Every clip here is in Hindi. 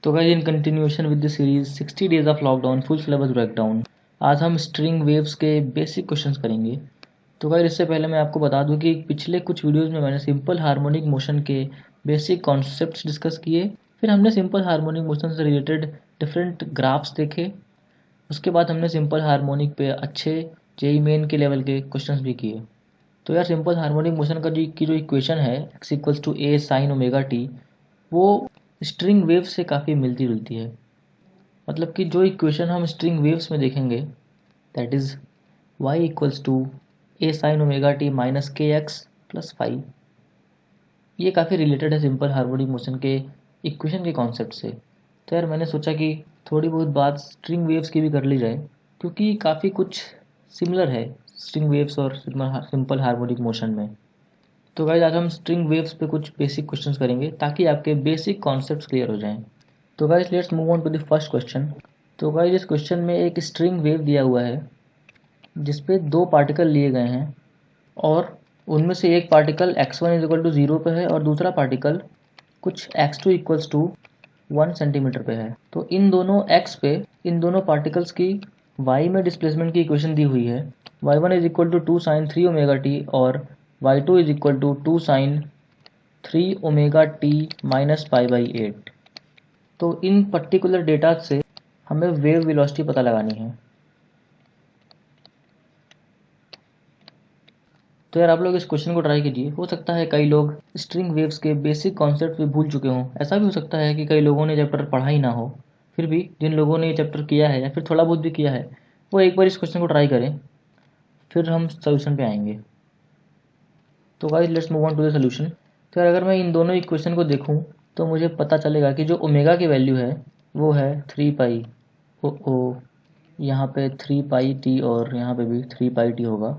तो guys in continuation with the series 60 days of lockdown full syllabus breakdown, आज हम स्ट्रिंग वेव्स के बेसिक क्वेश्चंस करेंगे। तो गाइस इससे पहले मैं आपको बता दूं कि पिछले कुछ वीडियोस में मैंने सिंपल हार्मोनिक मोशन के बेसिक कॉन्सेप्ट्स डिस्कस किए, फिर हमने सिंपल हार्मोनिक मोशन से रिलेटेड डिफरेंट ग्राफ्स देखे, उसके बाद हमने सिंपल हार्मोनिक पे अच्छे जेई मेन के लेवल के क्वेश्चंस भी किए। तो यार सिंपल हार्मोनिक मोशन का जो इक्वेशन है x=a sin ओमेगा टी, वो स्ट्रिंग वेव से काफ़ी मिलती जुलती है। मतलब कि जो इक्वेशन हम स्ट्रिंग वेव्स में देखेंगे that is y=a sin omega t minus के एक्स प्लस फाइव, ये काफ़ी रिलेटेड है सिंपल हार्मोनिक मोशन के इक्वेशन के कॉन्सेप्ट से। तो यार मैंने सोचा कि थोड़ी बहुत बात स्ट्रिंग वेव्स की भी कर ली जाए, क्योंकि काफ़ी कुछ सिमिलर है स्ट्रिंग वेव्स और सिंपल हार्मोनिक मोशन में। तो गाइस आज हम स्ट्रिंग वेव्स पे कुछ बेसिक क्वेश्चंस करेंगे ताकि आपके बेसिक कॉन्सेप्ट्स क्लियर हो जाएं। तो guys let's move on to the first question. तो गाइस इस क्वेश्चन में एक स्ट्रिंग वेव दिया हुआ है जिसपे दो पार्टिकल लिए गए हैं और उनमें से एक पार्टिकल x1 = 0 पे है और दूसरा पार्टिकल कुछ x2 = 1 सेंटीमीटर पे है। तो इन दोनों x पे इन दोनों पार्टिकल्स की y में डिस्प्लेसमेंट की इक्वेशन दी हुई है। y1 = 2 sin 3 ओमेगा टी और y2 = 2 sin 3 omega t minus π/8। तो इन पर्टिकुलर डेटा से हमें वेव वेलोसिटी पता लगानी है। तो यार आप लोग इस क्वेश्चन को ट्राई कीजिए। हो सकता है कई लोग स्ट्रिंग वेव्स के बेसिक कॉन्सेप्ट भी भूल चुके हों। ऐसा भी हो सकता है कि कई लोगों ने चैप्टर पढ़ा ही ना हो। फिर भी जिन लोगों ने ये चैप्टर किया है या फिर थोड़ा बहुत भी किया है, वो एक बार इस क्वेश्चन को ट्राई करें, फिर हम सोल्यूशन पे आएंगे। तो guys let's move on to the solution. तो यार अगर मैं इन दोनों इक्वेशन को देखूं तो मुझे पता चलेगा कि जो ओमेगा की वैल्यू है वो है 3 पाई। ओ यहाँ पे 3 पाई टी और यहाँ पे भी 3 पाई टी होगा,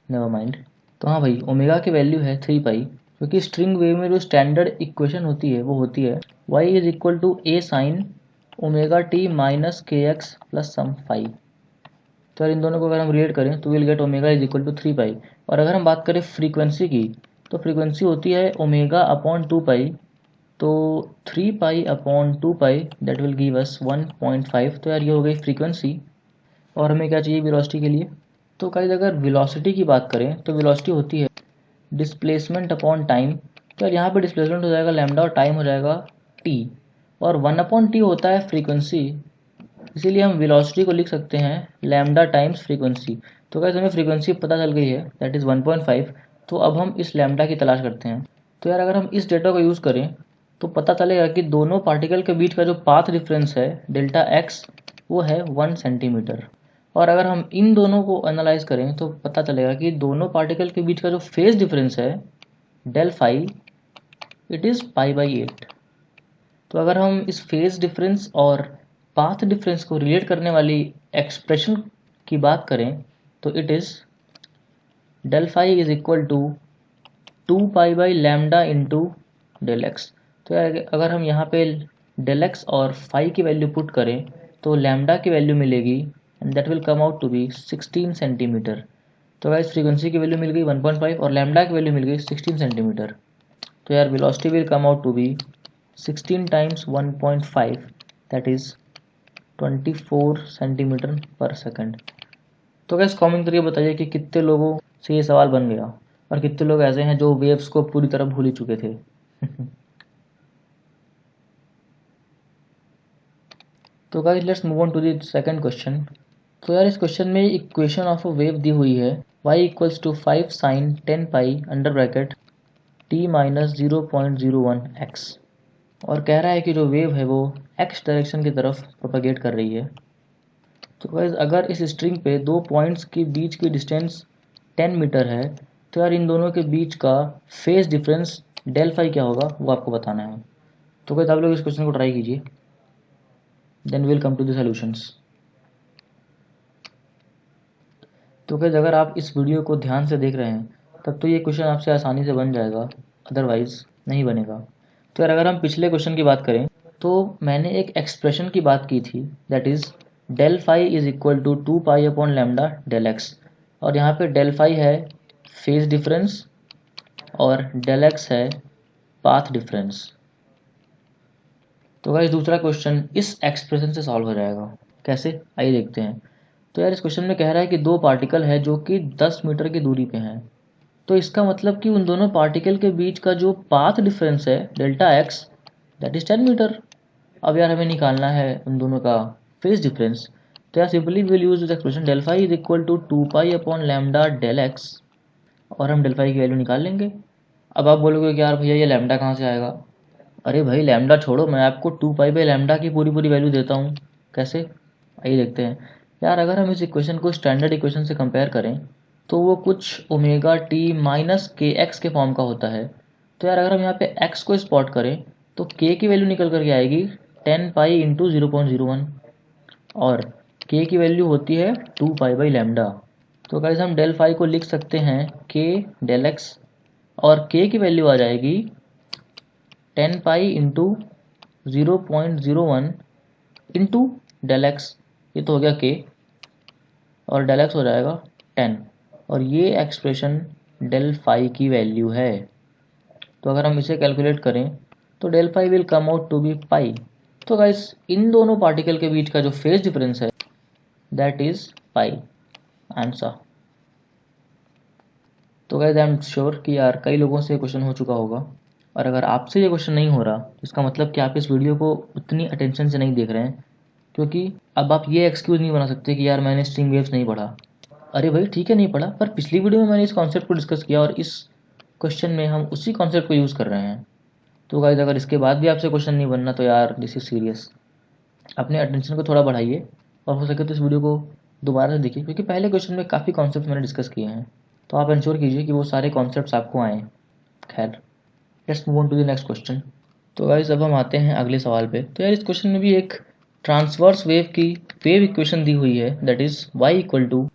नेवर माइंड। तो हाँ भाई, ओमेगा की वैल्यू है 3 पाई, क्योंकि स्ट्रिंग वेव में जो स्टैंडर्ड इक्वेशन होती है वो होती है y=a sin omega t minus के एक्स प्लस सम फाइव। तो इन दोनों को अगर हम रिलेट करें तो विल गेट ओमेगा = 3 पाई। और अगर हम बात करें फ्रीक्वेंसी की, तो फ्रीक्वेंसी होती है ओमेगा अपॉन 2 पाई। तो 3 pi upon 2 pi that will give us 1.5। तो यार ये हो गई फ्रीक्वेंसी। और हमें क्या चाहिए वेलोसिटी के लिए? तो गाइस अगर वेलोसिटी की बात करें तो वेलोसिटी होती है डिस्प्लेसमेंट अपॉन टाइम। तो यार यहाँ पे डिस्प्लेसमेंट हो जाएगा लैम्डा और टाइम हो जाएगा टी, और 1/t होता है फ्रीक्वेंसी, इसीलिए हम वेलोसिटी को लिख सकते हैं लैम्डा टाइम्स फ्रीक्वेंसी। तो गाइस हमें फ्रीक्वेंसी पता चल गई है दैट इज़ 1.5। तो अब हम इस लैम्डा की तलाश करते हैं। तो यार अगर हम इस डेटा को यूज़ करें तो पता चलेगा कि दोनों पार्टिकल के बीच का जो पाथ डिफरेंस है डेल्टा एक्स, वो है 1 सेंटीमीटर। और अगर हम इन दोनों को एनालाइज करें तो पता चलेगा कि दोनों पार्टिकल के बीच का जो फेज डिफरेंस है डेल फाई, इट इज़ π/8। तो अगर हम इस फेज डिफरेंस और पाथ डिफरेंस को रिलेट करने वाली एक्सप्रेशन की बात करें तो it is del phi = 2 pi lambda into del x. तो अगर हम यहाँ पे डेल एक्स और फाई की वैल्यू पुट करें तो लैम्डा की वैल्यू मिलेगी and that will come out to be 16 centimetre. तो गाइस फ्रीक्वेंसी की वैल्यू मिल गई 1.5 और लैम्डा की वैल्यू मिल गई 16 सेंटीमीटर। तो यार velocity will come out to be 16 times 1.5 that is 24 centimetre per second. तो गैस कमेंट करके बताइए कि कितने लोगों से ये सवाल बन गया और कितने लोग ऐसे हैं जो वेव्स को पूरी तरह भूल ही चुके थे। तो guys let's move on to the second question. तो यार इस क्वेश्चन में इक्वेशन ऑफ अ वेव दी हुई है y= 5 sin 10 pi under bracket t minus 0.01 x, और कह रहा है कि जो वेव है वो x डायरेक्शन की तरफ प्रोपेगेट कर रही है। तो गाइस अगर इस स्ट्रिंग पे दो पॉइंट्स के बीच की डिस्टेंस 10 मीटर है तो यार इन दोनों के बीच का फेज डिफरेंस डेल फाई क्या होगा वो आपको बताना है। तो गाइस आप लोग इस क्वेश्चन को ट्राई कीजिए, then will come to the solutions. तो गाइस अगर आप इस वीडियो को ध्यान से देख रहे हैं तब तो ये क्वेश्चन आपसे आसानी से बन जाएगा, अदरवाइज नहीं बनेगा। तो यार अगर हम पिछले क्वेश्चन की बात करें तो मैंने एक एक्सप्रेशन की बात की थी that is del phi = 2 pi upon lambda del x, और यहाँ पे डेल फाई है फेज डिफरेंस और डेल एक्स है पाथ डिफरेंस। तो गाइस दूसरा क्वेश्चन इस एक्सप्रेशन से सॉल्व हो जाएगा। कैसे, आइए देखते हैं। तो यार इस क्वेश्चन में कह रहा है कि दो पार्टिकल है जो कि 10 मीटर की दूरी पे हैं। तो इसका मतलब कि उन दोनों पार्टिकल के बीच का जो पाथ डिफरेंस है delta x, that is 10 metre. अब यार हमें निकालना है उन दोनों का फेज डिफरेंस। तो यार simply will use this expression del phi is equal to 2 pi upon lambda del x, और हम डेल फाई की वैल्यू निकाल लेंगे। अब आप बोलोगे कि यार भैया ये लैम्डा कहाँ से आएगा। अरे भाई लैम्डा छोड़ो, मैं आपको 2 पाई बाई लैम्डा की पूरी पूरी वैल्यू देता हूँ। कैसे, आइए देखते हैं। यार अगर हम इस इक्वेशन को स्टैंडर्ड इक्वेशन से कंपेयर करें तो वो कुछ ओमेगा टी माइनस के एक्स के फॉर्म का होता है। तो यार अगर हम यहाँ पे एक्स को स्पॉट करें तो के की वैल्यू निकल करके आएगी 10 पाई इंटू 0.01, और के की वैल्यू होती है 2 पाई बाई लैम्डा। तो गाइस हम डेल फाई को लिख सकते हैं के डेल एक्स, और के की वैल्यू आ जाएगी 10 pi into 0.01 into del x, ये तो हो गया के, और डेल एक्स हो जाएगा 10, और ये एक्सप्रेशन डेल फाई की वैल्यू है। तो अगर हम इसे कैलकुलेट करें तो del phi will come out to be pi. तो गाइस इन दोनों पार्टिकल के बीच का जो फेज डिफरेंस है दैट इज पाई आंसर। तो गाइस आई एम श्योर कि यार कई लोगों से क्वेश्चन हो चुका होगा, और अगर आपसे ये क्वेश्चन नहीं हो रहा इसका मतलब कि आप इस वीडियो को उतनी अटेंशन से नहीं देख रहे हैं, क्योंकि अब आप ये एक्सक्यूज़ नहीं बना सकते कि यार मैंने स्ट्रिंग वेव्स नहीं पढ़ा। अरे भाई ठीक है नहीं पढ़ा, पर पिछली वीडियो में मैंने इस कॉन्सेप्ट को डिस्कस किया और इस क्वेश्चन में हम उसी कॉन्सेप्ट को यूज़ कर रहे हैं। तो गाइस अगर इसके बाद भी आपसे क्वेश्चन नहीं बनना तो यार दिस इज़ सीरियस। अपने अटेंशन को थोड़ा बढ़ाइए, और हो सके तो इस वीडियो को दोबारा से देखिए, क्योंकि पहले क्वेश्चन में काफ़ी कॉन्सेप्ट मैंने डिस्कस किए हैं। तो आप इंश्योर कीजिए कि वो सारे कॉन्सेप्ट्स आपको आएँ। खैर, let's move on to the next question. तो गाइस अब हम आते हैं अगले सवाल पे। तो यार इस क्वेश्चन में भी एक ट्रांसवर्स वेव की वेव इक्वेशन दी हुई है, that is y equal to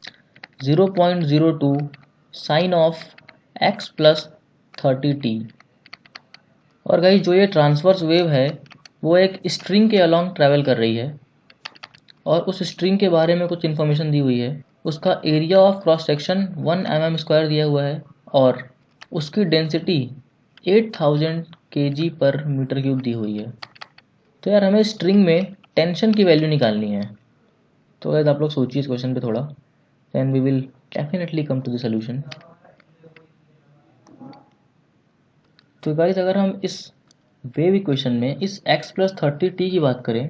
0.02 sine of x plus 30t। और गाइस जो ये ट्रांसवर्स वेव है वो एक स्ट्रिंग के अलॉन्ग ट्रैवल कर रही है, और उस स्ट्रिंग के बारे में कुछ इन्फॉर्मेशन दी हुई है। उसका area of cross section 1 mm² दिया हुआ है, और उसकी डेंसिटी 8000 kg पर मीटर क्यूब दी हुई है। तो यार हमें स्ट्रिंग में टेंशन की वैल्यू निकालनी है। तो गाइस आप लोग सोचिए इस क्वेश्चन पे थोड़ा, then we will definitely come to the solution. तो गाइस अगर हम इस वेव इक्वेशन में इस x प्लस 30t की बात करें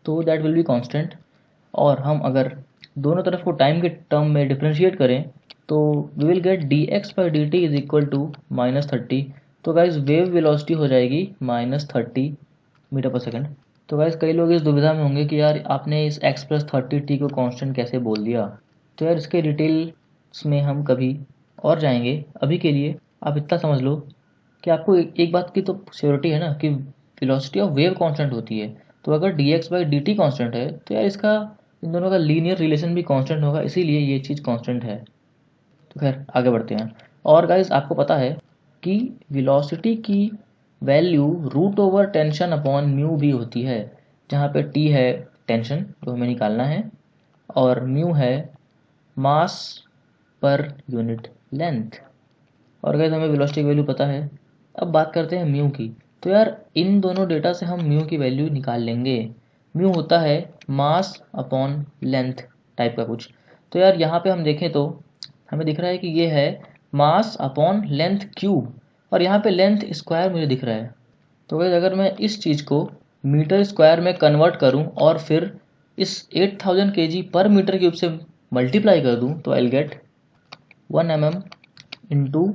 तो दैट विल बी कांस्टेंट, और हम अगर दोनों तरफ को टाइम के टर्म में डिफरेंशिएट करें तो we will get dx by dt is equal to -30। तो गाइस वेव वेलोसिटी हो जाएगी -30 मीटर पर सेकंड। तो गाइस कई लोग इस दुविधा में होंगे कि यार आपने इस x प्लस 30t को कांस्टेंट कैसे बोल दिया। तो यार इसके डिटेल्स में हम कभी और जाएंगे। अभी के लिए आप इतना समझ लो कि आपको एक बात की तो श्योरिटी है ना कि वेलोसिटी ऑफ वेव कांस्टेंट होती है। तो अगर dx बाई dt कांस्टेंट है तो यार इसका इन दोनों का लीनियर रिलेशन भी कांस्टेंट होगा, इसीलिए ये चीज़ कांस्टेंट है। तो खैर आगे बढ़ते हैं। और गाइस आपको पता है कि वेलोसिटी की value root over tension upon mu भी होती है, जहाँ पे टी है टेंशन जो हमें निकालना है, और म्यू है मास पर यूनिट लेंथ। और गाइस हमें वेलोसिटी की वैल्यू पता है। अब बात करते हैं म्यू की। तो यार इन दोनों डेटा से हम म्यू की वैल्यू निकाल लेंगे। म्यू होता है मास अपॉन लेंथ टाइप का कुछ। तो यार यहाँ पे हम देखें तो हमें दिख रहा है कि ये है मास अपॉन लेंथ क्यूब, और यहाँ पे लेंथ स्क्वायर मुझे दिख रहा है। तो गाइस अगर मैं इस चीज़ को मीटर स्क्वायर में कन्वर्ट करूँ और फिर इस 8000 kg पर मीटर क्यूब से मल्टीप्लाई कर दूँ तो I will gate 1 mm into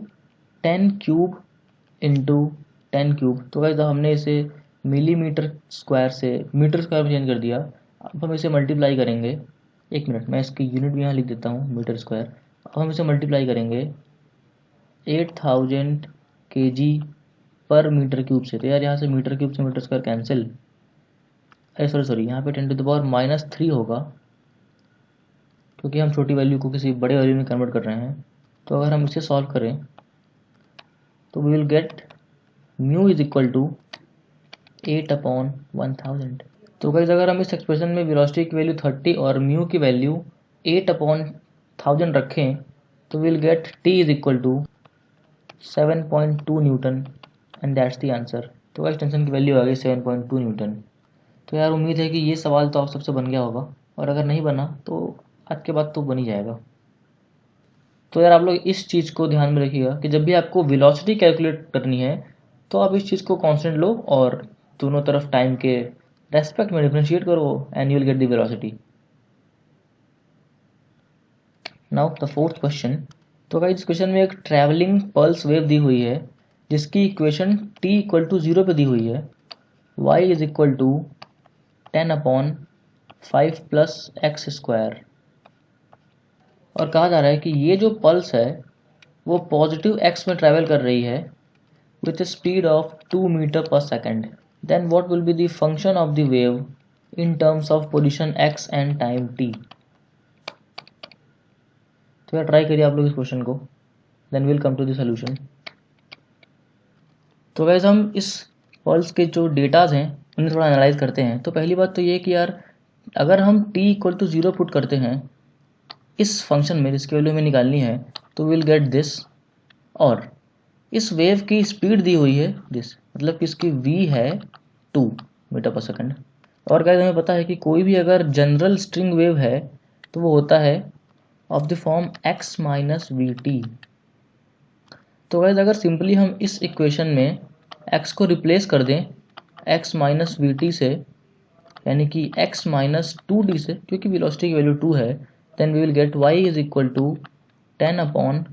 10 cube into 10 cube. तो गाइस हमने इसे मिलीमीटर स्क्वायर से मीटर स्क्वायर में चेंज कर दिया। अब हम इसे मल्टीप्लाई करेंगे, एक मिनट मैं इसकी यूनिट भी यहाँ लिख देता हूँ, मीटर स्क्वायर। अब हम इसे मल्टीप्लाई करेंगे 8000 kg पर मीटर क्यूब से। तो यार यहाँ से मीटर क्यूब से मीटर स्क्वायर कैंसिल, अरे सॉरी यहाँ पे 10⁻³ होगा, क्योंकि हम छोटी वैल्यू को किसी बड़े वैल्यू में कन्वर्ट कर रहे हैं। तो अगर हम इसे सॉल्व करें तो we will get mu is equal to 8/1000। तो गाइस अगर हम इस एक्सप्रेशन में वेलोसिटी की वैल्यू 30 और म्यू की वैल्यू 8/1000 रखें तो will get t is equal to 7.2 newton, and that's the answer. तो गाइस टेंशन की वैल्यू आ गई 7.2 न्यूटन। तो यार उम्मीद है कि ये सवाल तो आप सबसे बन गया होगा, और अगर नहीं बना तो आज के बाद तो बन ही जाएगा। तो यार आप लोग इस चीज़ को ध्यान में रखिएगा कि जब भी आपको वेलोसिटी कैलकुलेट करनी है तो आप इस चीज़ को कांस्टेंट लो और दोनों तरफ टाइम के रेस्पेक्ट में डिफरेंशिएट करो and you will get the velocity. Now the fourth question. तो गाइस इस क्वेश्चन में एक ट्रैवलिंग पल्स वेव दी हुई है जिसकी इक्वेशन t इक्वल टू 0 पे दी हुई है, y is equal to 10/5 plus x square. और कहा जा रहा है कि ये जो पल्स है वो पॉजिटिव x में ट्रैवल कर रही है with a speed of 2 meter per second. Then what will be the function of the wave in terms of position x and time t? तो यार ट्राई करिए आप लोग इस क्वेश्चन को, then will come to the solution. तो वैसे हम इस पल्स के जो डेटाज हैं उन्हें थोड़ा एनालाइज करते हैं। तो पहली बात तो ये कि यार अगर हम t इक्वल टू 0 पुट करते हैं इस फंक्शन में जिसकी वैल्यू हमें निकालनी है तो विल गेट दिस। और इस वेव की स्पीड दी हुई है दिस, मतलब कि इसकी v है 2 मीटर पर सेकंड। और गाइस हमें पता है कि कोई भी अगर जनरल स्ट्रिंग वेव है तो वो होता है of the form x minus v t. तो गाइस अगर सिंपली हम इस इक्वेशन में x को रिप्लेस कर दें x माइनस वी टी से, यानी कि x माइनस 2d से, क्योंकि वेलोसिटी की वैल्यू 2 है, then we will get y is equal to 10/5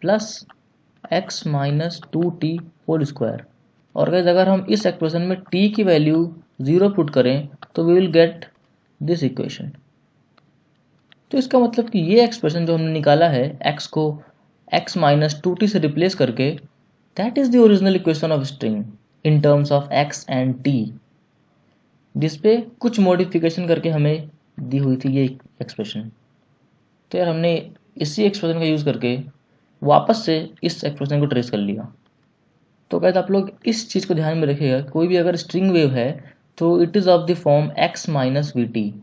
प्लस x minus 2t whole square. और गाइस अगर हम इस एक्सप्रेशन में t की वैल्यू 0 पुट करें तो we will get this equation. तो इसका मतलब कि ये एक्सप्रेशन जो हमने निकाला है x को x माइनस 2t से रिप्लेस करके, that is the original equation of string in terms of x and t, जिसपे कुछ मॉडिफिकेशन करके हमें दी हुई थी ये एक्सप्रेशन। तो यार हमने इसी एक्सप्रेशन का यूज़ करके वापस से इस एक्सप्रेशन को ट्रेस कर लिया। तो गाइस आप लोग इस चीज़ को ध्यान में रखिएगा, कोई भी अगर स्ट्रिंग वेव है तो it is of the form x minus v t.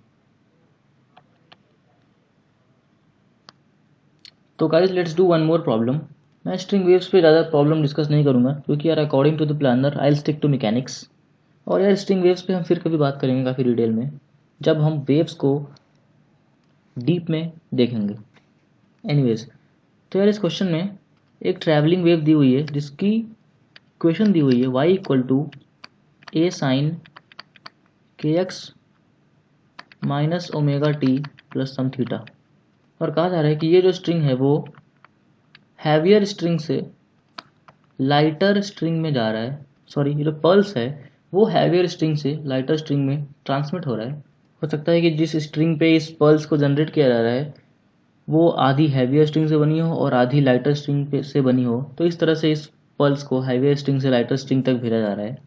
तो guys let's do one more problem. मैं स्ट्रिंग वेव्स पे ज़्यादा प्रॉब्लम डिस्कस नहीं करूँगा क्योंकि यार according to the planner I will stick to mechanics. और यार स्ट्रिंग वेव्स पे हम फिर कभी बात करेंगे काफ़ी डिटेल में जब हम वेव्स को डीप में देखेंगे। एनीवेज, तो यार इस क्वेश्चन में एक ट्रैवलिंग वेव दी हुई है जिसकी इक्वेशन दी हुई है y equal to a sine k x minus omega t plus some theta. और कहा जा रहा है कि ये जो स्ट्रिंग है वो हैवियर स्ट्रिंग से लाइटर स्ट्रिंग में जा रहा है, सॉरी ये जो पल्स है वो हैवियर स्ट्रिंग से लाइटर स्ट्रिंग में ट्रांसमिट हो रहा है। हो सकता है कि जिस स्ट्रिंग पे इस पल्स को जनरेट किया जा रहा है वो आधी हैवियर स्ट्रिंग से बनी हो और आधी लाइटर स्ट्रिंग पे से बनी हो, तो इस तरह से इस पल्स को हैवियर स्ट्रिंग से लाइटर स्ट्रिंग तक भेजा जा रहा है।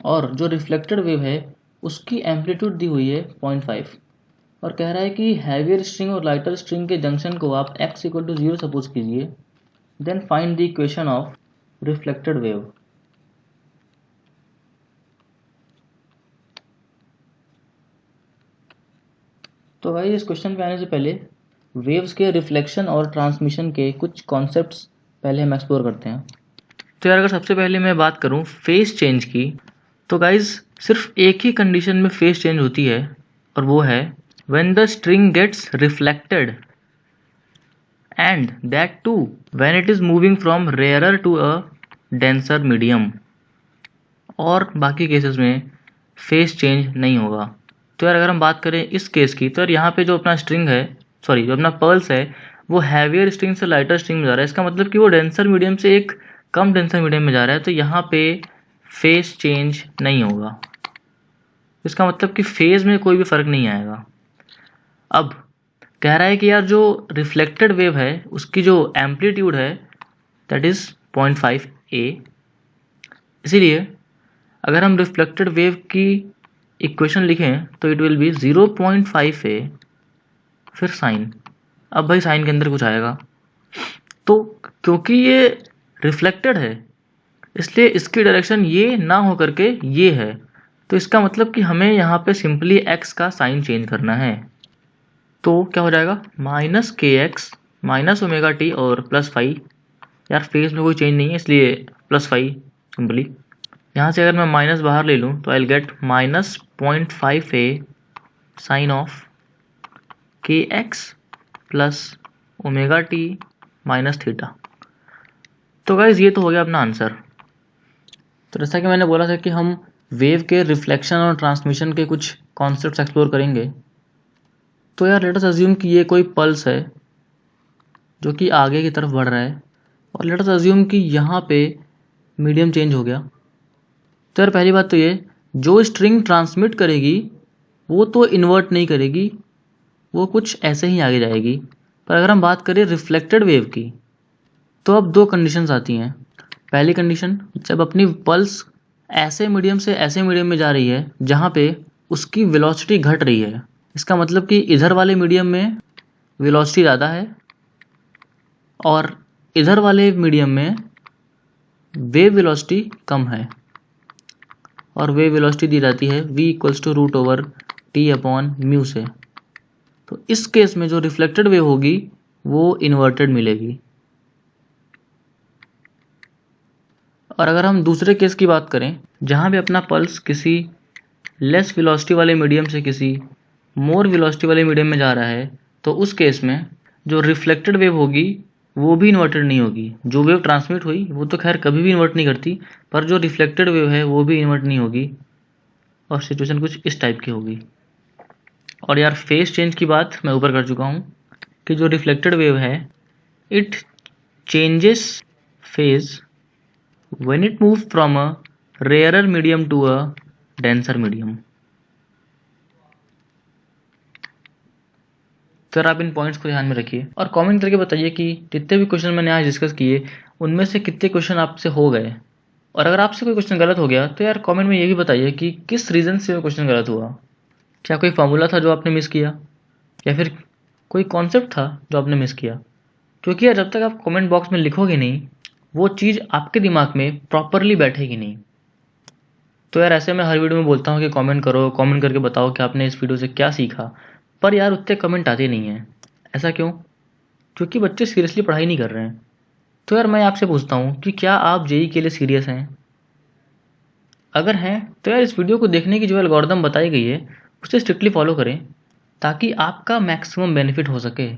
और जो रिफ्लेक्टेड वेव है उसकी एम्पलीट्यूड दी हुई है 0.5 और कह रहा है कि हैवियर स्ट्रिंग और लाइटर स्ट्रिंग के जंक्शन को आप x इक्वल टू 0 सपोज कीजिए, then find the equation of reflected wave. तो भाई इस क्वेश्चन पे आने से पहले वेव्स के रिफ्लेक्शन और ट्रांसमिशन के कुछ कॉन्सेप्ट्स पहले हम एक्सप्लोर करते हैं। तो यार अगर सबसे पहले मैं बात करूं फेज चेंज की, तो गाइज सिर्फ एक ही कंडीशन में फेज चेंज होती है और वो है when the string gets reflected and that too when it is moving from rarer to a denser medium. और बाकी केसेस में फेज चेंज नहीं होगा। तो यार अगर हम बात करें इस केस की, तो यार यहाँ पे जो अपना स्ट्रिंग है, सॉरी जो अपना पल्स है वो हैवियर स्ट्रिंग से लाइटर स्ट्रिंग में जा रहा है। इसका मतलब कि वो डेंसर मीडियम से एक कम डेंसर मीडियम में जा रहा है, तो यहाँ पे फेज चेंज नहीं होगा। इसका मतलब कि फेज में कोई भी फर्क नहीं आएगा। अब कह रहा है कि यार जो रिफ्लेक्टेड वेव है उसकी जो एम्पलीट्यूड है दैट इज 0.5 a, इसीलिए अगर हम रिफ्लेक्टेड वेव की इक्वेशन लिखें तो इट विल बी 0.5 a फिर साइन। अब भाई साइन के अंदर कुछ आएगा, तो क्योंकि ये रिफ्लेक्टेड है इसलिए इसकी डायरेक्शन ये ना हो करके ये है, तो इसका मतलब कि हमें यहाँ पे सिंपली x का साइन चेंज करना है। तो क्या हो जाएगा माइनस के एक्स माइनस ओमेगा टी और प्लस फाइव। यार फेज में कोई चेंज नहीं है इसलिए प्लस फाइव सिंपली यहाँ से अगर मैं माइनस बाहर ले लूँ तो I will get -0.5a sine of k x plus omega t minus theta. तो गाइज ये तो हो गया अपना आंसर। तो जैसा कि मैंने बोला था कि हम वेव के रिफ्लेक्शन और ट्रांसमिशन के कुछ कॉन्सेप्ट्स एक्सप्लोर करेंगे। तो यार लेट अस अज्यूम कि ये कोई पल्स है जो कि आगे की तरफ बढ़ रहा है, और लेट अस अज्यूम कि यहाँ पे मीडियम चेंज हो गया। तो यार पहली बात तो ये, जो स्ट्रिंग ट्रांसमिट करेगी वो तो इन्वर्ट नहीं करेगी, वो कुछ ऐसे ही आगे जाएगी। पर अगर हम बात करें रिफ्लेक्टेड वेव की, तो अब दो कंडीशंस आती हैं। पहली कंडीशन, जब अपनी पल्स ऐसे मीडियम से ऐसे मीडियम में जा रही है जहाँ पे उसकी वेलोसिटी घट रही है, इसका मतलब कि इधर वाले मीडियम में वेलोसिटी ज़्यादा है और इधर वाले मीडियम में वेव वेलोसिटी कम है, और वेव वेलोसिटी दी जाती है v=√T/μ से। तो इस केस में जो रिफ्लेक्टेड वेव होगी वो इन्वर्टेड मिलेगी। और अगर हम दूसरे केस की बात करें जहाँ भी अपना पल्स किसी लेस वेलोसिटी वाले मीडियम से किसी मोर वेलोसिटी वाले मीडियम में जा रहा है, तो उस केस में जो रिफ्लेक्टेड वेव होगी वो भी इन्वर्टेड नहीं होगी। जो वेव ट्रांसमिट हुई वो तो खैर कभी भी इन्वर्ट नहीं करती, पर जो रिफ्लेक्टेड वेव है वो भी इन्वर्ट नहीं होगी, और सिचुएशन कुछ इस टाइप की होगी। और यार फेज चेंज की बात मैं ऊपर कर चुका हूँ कि जो रिफ्लेक्टेड वेव है it changes phase when it moves from a rarer medium to a denser medium। तो आप इन पॉइंट्स को ध्यान में रखिए और कमेंट करके बताइए कि जितने भी क्वेश्चन मैंने आज डिस्कस किए उनमें से कितने क्वेश्चन आपसे हो गए। और अगर आपसे कोई क्वेश्चन गलत हो गया तो यार कमेंट में ये भी बताइए कि किस रीज़न से वो क्वेश्चन गलत हुआ। क्या कोई फॉर्मूला था जो आपने मिस किया, या फिर कोई कॉन्सेप्ट था जो आपने मिस किया। क्योंकि यार जब तक आप कमेंट बॉक्स में लिखोगे नहीं वो चीज़ आपके दिमाग में प्रॉपरली बैठेगी नहीं। तो यार ऐसे मैं हर वीडियो में बोलता हूँ कि कमेंट करो, कमेंट करके बताओ कि आपने इस वीडियो से क्या सीखा, पर यार उतने कमेंट आते नहीं हैं। ऐसा क्यों? क्योंकि बच्चे सीरियसली पढ़ाई नहीं कर रहे हैं। तो यार मैं आपसे पूछता हूँ कि क्या आप जेईई के लिए सीरियस हैं? अगर हैं तो यार इस वीडियो को देखने की जो एल्गोरिदम बताई गई है उसे स्ट्रिक्टली फॉलो करें ताकि आपका मैक्सिमम बेनिफिट हो सके।